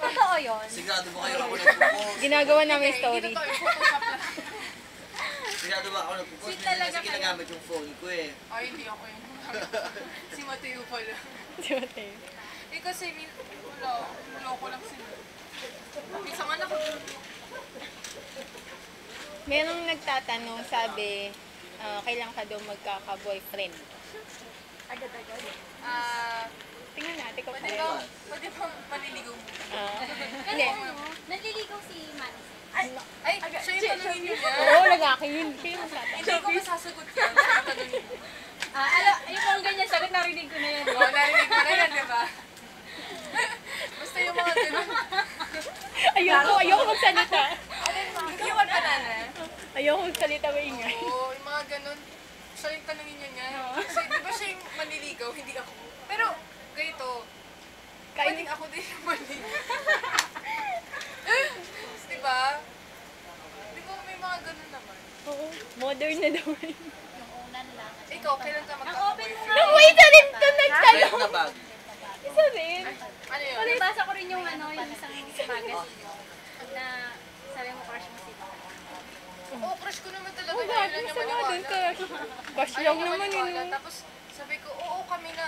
Totoo yun. Sigurado ba kayo ako nagpo-post? Ginagawa namin story. Hindi totoo, Photoshop lang. Sigurado ba ako nagpo-post? Sweet Kasi talaga kayo. ginagamit yung phone ko eh. Ay, hindi ako yun. Si Mateo pala. Si Mateo. Eh kasi, wala ko lang sila. Minsan nga Merong nagtatanong, sabi, kailan ka daw magkaka-boyfriend? agad-agad. Tingnan natin kung Pwede ba maliligaw mo? Hindi. Naliligaw si Manny. Ay, siya yung tanongin niyo niya. Oo, lalaki yun. Siya yung magtatanong. Hindi ko masasagot yan. Siya yung tanongin niyo. Yung mga ganyan sagot, narinig ko na yan. Oo, narinig mo na yan, di ba? Basta yung mga ganun. Ayoko magsalita. Yung banana. Ayoko magsalita, maingay. Oo, yung mga ganun. Siya yung tanongin niyo niya. Kasi di ba siya yung manliligaw, hindi ako. Pero, ganito. Pwedeng ako din yung manliligaw. Di ba? Di ba may mga ganun naman? Oo, modern na daw. Unan lang. Ikaw, kailan ka magkaka-boyfriend? Naku, isa rin ito Red nagtanong. na bag. Isa rin. Ano yun? Nabasa ko rin yung isang magazine na sabi mo crush mo si Tita. Oo, crush ko naman talaga. Oh, Ayaw bakit lang niya sa mga dun ka? maniwala. Gosh Ayaw lang niya naman maniwala. yun. Tapos sabi ko, oo, kami na.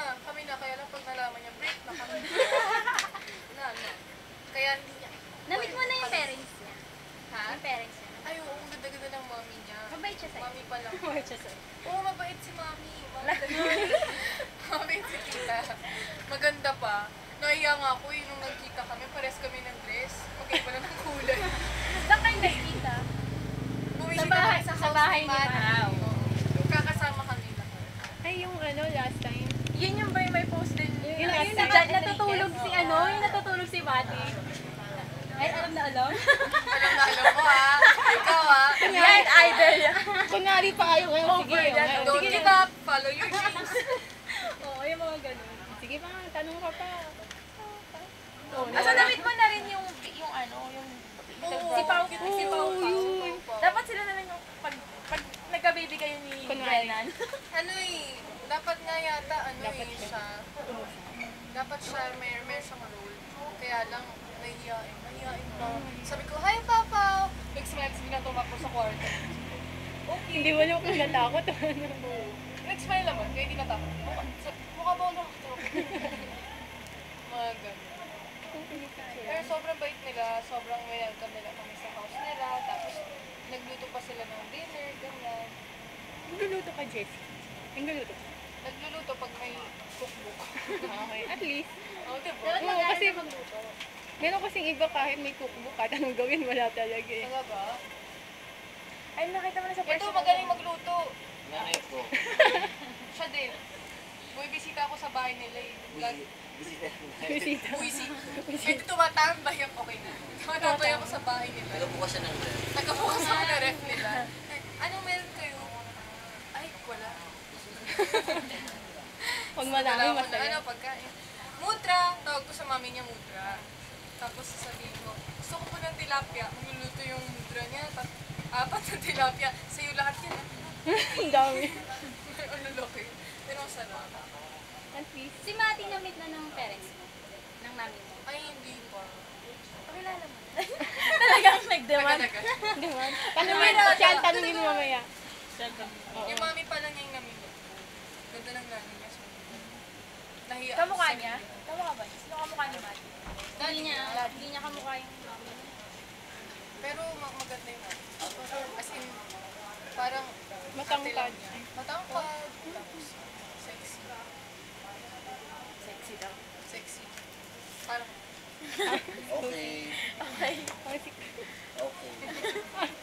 Kaya lang pag nalaman niya, break na kami. Kaya hindi niya. Namit mo na yung parents niya. Ha? Yung parents niya. Ay, oo, ang ganda-ganda ng mami niya. Mabait siya sa'yo. Mami pa lang. Mabait siya sa'yo. Oo, mabait si mami. Mabait si tita. Maganda pa. Nahiya nga ako nung nagkita kami. Pares kami ng dress. Okay pala ng kulay. Saan kayo nagkita? Bumisita Sa bahay- kami sa sa house bahay ni ni Manny. Manny. Oo. Kakasama kami lahat. Ay, yung last time. Yun yung ba yung may post din? Yung last Yung time. natutulog si yung natutulog si Mati. Ay, alam na alam? Alam mo ha. Ikaw ha. Yan, idol. Kunwari pa kayo ngayon. Sige, ngayon. Don't give up. Follow your dreams. Oo, yung mga ganun. Sige pa, tanong ka pa. Asa namit mo na rin yung Oo. si Pao. Si Pao. Dapat sila na lang yung pag nagka-baby kayo ni Kunwari. Brennan. Ano eh. Dapat nga yata siya. Dapat siya may siyang role. Kaya lang nahihiyain pa. Sabi ko, hi Papa! Nag-smile, na tumakbo sa kwarto. Okay. Hindi mo lang kung natakot. Nag-smile naman, kaya hindi natakot. Mukha ba ako nakatakot? Mga ganun. Pero sobrang bait nila, sobrang welcome nila kami sa house nila. Tapos nagluto pa sila ng dinner, ganyan. Nagluluto ka, Jessie. Nagluluto ka. Nagluluto pag may cookbook. Okay, at least. Oo, diba? Oo, kasi meron kasing iba kahit may cookbook ka, anong gawin, wala talaga eh. Talaga? Ay, nakita mo na sa Ito, magaling magluto. Nanay ko. Siya din. Bumisita ako sa bahay nila eh. Bisita. Bisita. Ito tumatambay ako, okay na. Tumatambay ako sa bahay nila. Nagbukas siya ng ref. Nagkabukas ako na ref nila. Anong meron kayo? Ay, wala. Pag marami, Wala ako na masaya. pagkain. Mutra! Tawag ko sa mami niya Mutra. Tapos sasabihin ko, gusto ko po ng tilapia. Magluluto yung Mutra niya. Apat na tilapia. Sa'yo lahat yan. Ang dami. Ano laki. Pero ang sarap. At least. Si Mati namit na ng parents mo. Ng mami mo. Ay, hindi pa. Pakilala mo. Talagang nag-demand. Taga-taga. Di ba? Tanungin mo siya, tanungin mo mamaya. Yung mami pa lang yung namili. Ganda ng nanay niya. Nahiya. Kamukha niya? Kamukha ba niya? Sino kamukha ni Mati? Hindi niya kamukha yung mami. Pero maganda yung mami. As in, parang Matangkad. matangkad. Tapos, sexy. Sexy daw. Sexy. Parang, Okay. Okay. Okay.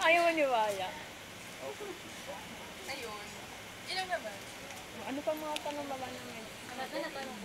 Ayaw maniwala. ayun. Yun lang naman. Ano pa mga tanong ba namin? Ano na tanong?